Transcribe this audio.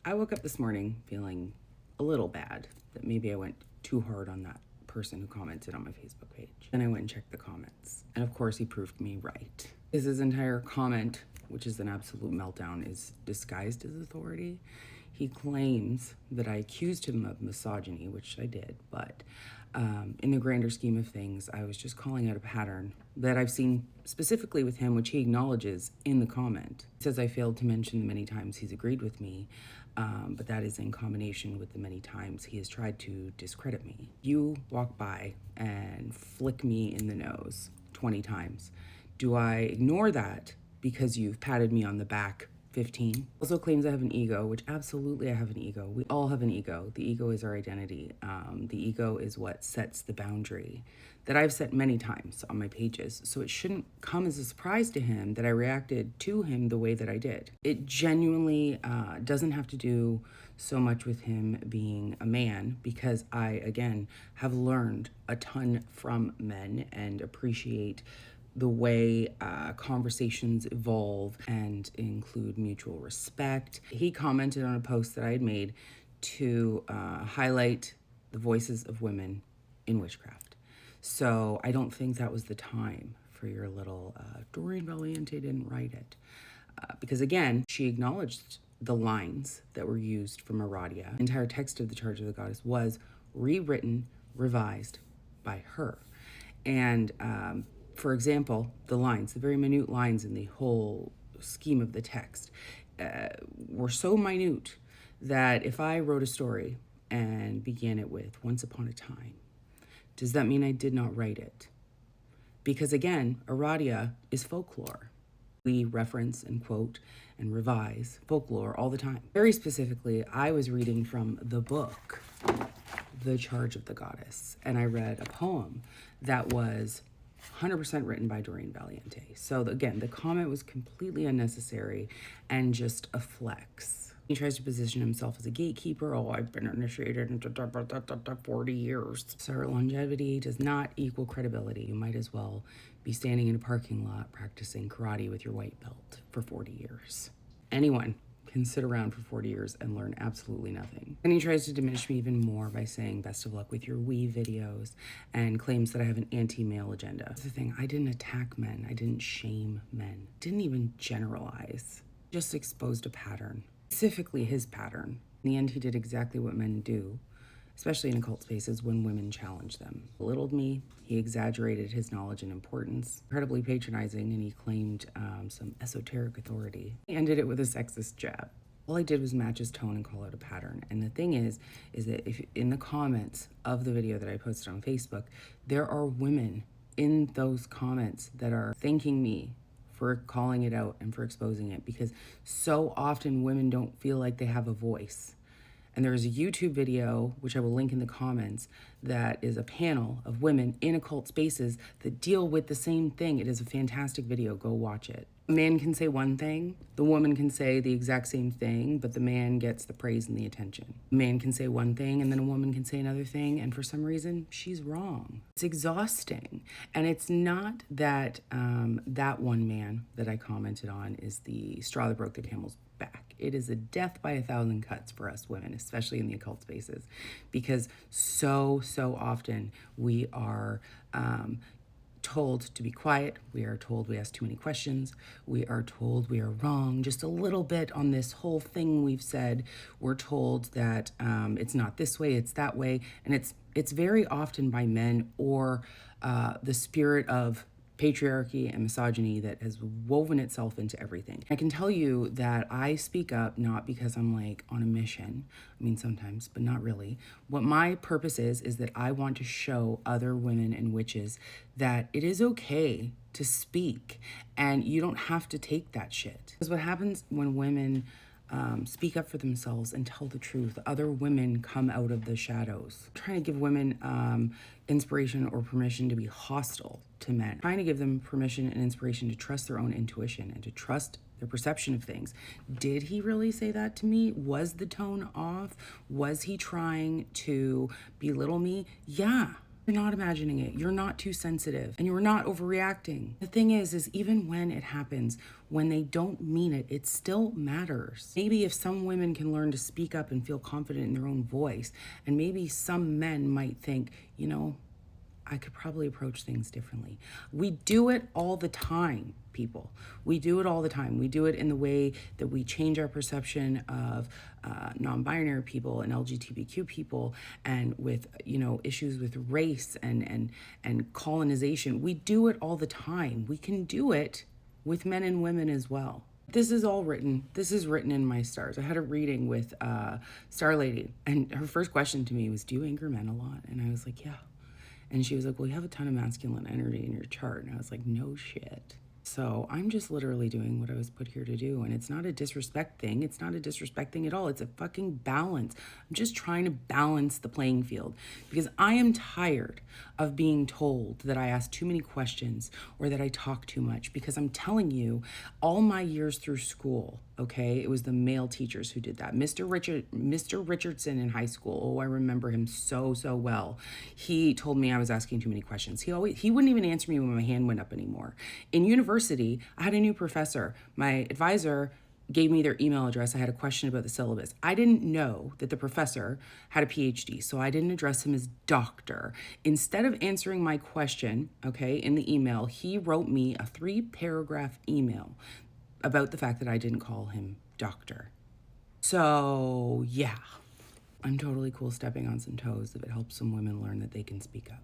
I woke up this morning feeling a little bad that maybe I went too hard on that person who commented on my Facebook page. Then I went and checked the comments. And of course, he proved me right. His entire comment, which is an absolute meltdown, is disguised as authority. He claims that I accused him of misogyny, which I did, but in the grander scheme of things, I was just calling out a pattern that I've seen specifically with him, which he acknowledges in the comment. He says I failed to mention the many times he's agreed with me, but that is in combination with the many times he has tried to discredit me. You walk by and flick me in the nose 20 times. Do I ignore that because you've patted me on the back 15? Also claims I have an ego, which absolutely I have an ego. We all have an ego. The ego is our identity. The ego is what sets the boundary that I've set many times on my pages. So it shouldn't come as a surprise to him that I reacted to him the way that I did. It genuinely doesn't have to do so much with him being a man, because I, again, have learned a ton from men and appreciate the way conversations evolve and include mutual respect. He commented on a post that I had made to highlight the voices of women in witchcraft. So I don't think that was the time for your little Doreen Valiente didn't write it. Because again, she acknowledged the lines that were used from Aradia. The entire text of the Charge of the Goddess was rewritten, revised by her. And for example, the very minute lines in the whole scheme of the text were so minute that if I wrote a story and began it with "once upon a time," does that mean I did not write it? Because again, Aradia is folklore. We reference and quote and revise folklore all the time. Very specifically, I was reading from the book, The Charge of the Goddess, and I read a poem that was 100% written by Doreen Valiente. So again, the comment was completely unnecessary and just a flex. He tries to position himself as a gatekeeper. Oh, I've been initiated into 40 years. Sir, longevity does not equal credibility. You might as well be standing in a parking lot practicing karate with your white belt for 40 years. Anyone can sit around for 40 years and learn absolutely nothing. And he tries to diminish me even more by saying best of luck with your Wii videos and claims that I have an anti-male agenda. That's the thing, I didn't attack men, I didn't shame men, didn't even generalize, just exposed a pattern, specifically his pattern. In the end, he did exactly what men do, especially in occult spaces when women challenge them. Belittled me, he exaggerated his knowledge and importance, incredibly patronizing, and he claimed some esoteric authority. He ended it with a sexist jab. All I did was match his tone and call out a pattern. And the thing is that if in the comments of the video that I posted on Facebook, there are women in those comments that are thanking me for calling it out and for exposing it, because so often women don't feel like they have a voice. And there is a YouTube video, which I will link in the comments, that is a panel of women in occult spaces that deal with the same thing. It is a fantastic video. Go watch it. A man can say one thing, the woman can say the exact same thing, but the man gets the praise and the attention. A man can say one thing and then a woman can say another thing, and for some reason, she's wrong. It's exhausting. And it's not that that one man that I commented on is the straw that broke the camel's back. It is a death by 1,000 cuts for us women, especially in the occult spaces, because so often we are told to be quiet. We are told we ask too many questions. We are told we are wrong just a little bit on this whole thing we've said. We're told that it's not this way, it's that way. And it's very often by men or the spirit of patriarchy and misogyny that has woven itself into everything. I can tell you that I speak up not because I'm like on a mission. I mean, sometimes, but not really. What my purpose is that I want to show other women and witches that it is okay to speak and you don't have to take that shit. Because what happens when women speak up for themselves and tell the truth, other women come out of the shadows. Trying to give women inspiration or permission to be hostile to men. Trying to give them permission and inspiration to trust their own intuition and to trust their perception of things. Did he really say that to me? Was the tone off? Was he trying to belittle me? Yeah. You're not imagining it. You're not too sensitive and you're not overreacting. The thing is even when it happens, when they don't mean it, it still matters. Maybe if some women can learn to speak up and feel confident in their own voice, and maybe some men might think, you know, I could probably approach things differently. We do it all the time, people. We do it all the time. We do it in the way that we change our perception of non-binary people and LGBTQ people, and with, you know, issues with race and colonization. We do it all the time. We can do it with men and women as well. This is all written. This is written in my stars. I had a reading with Star Lady, and her first question to me was, do you anger men a lot? And I was like, yeah. And she was like, well, you have a ton of masculine energy in your chart. And I was like, no shit. So I'm just literally doing what I was put here to do. And it's not a disrespect thing. It's not a disrespect thing at all. It's a fucking balance. I'm just trying to balance the playing field, because I am tired of being told that I ask too many questions or that I talk too much, because I'm telling you, all my years through school, okay, it was the male teachers who did that. Mr. Richardson in high school, oh, I remember him so well. He told me I was asking too many questions. He wouldn't even answer me when my hand went up anymore. In university, I had a new professor. My advisor gave me their email address. I had a question about the syllabus. I didn't know that the professor had a PhD, so I didn't address him as doctor. Instead of answering my question, okay, in the email, he wrote me a 3-paragraph email about the fact that I didn't call him doctor. So yeah, I'm totally cool stepping on some toes if it helps some women learn that they can speak up.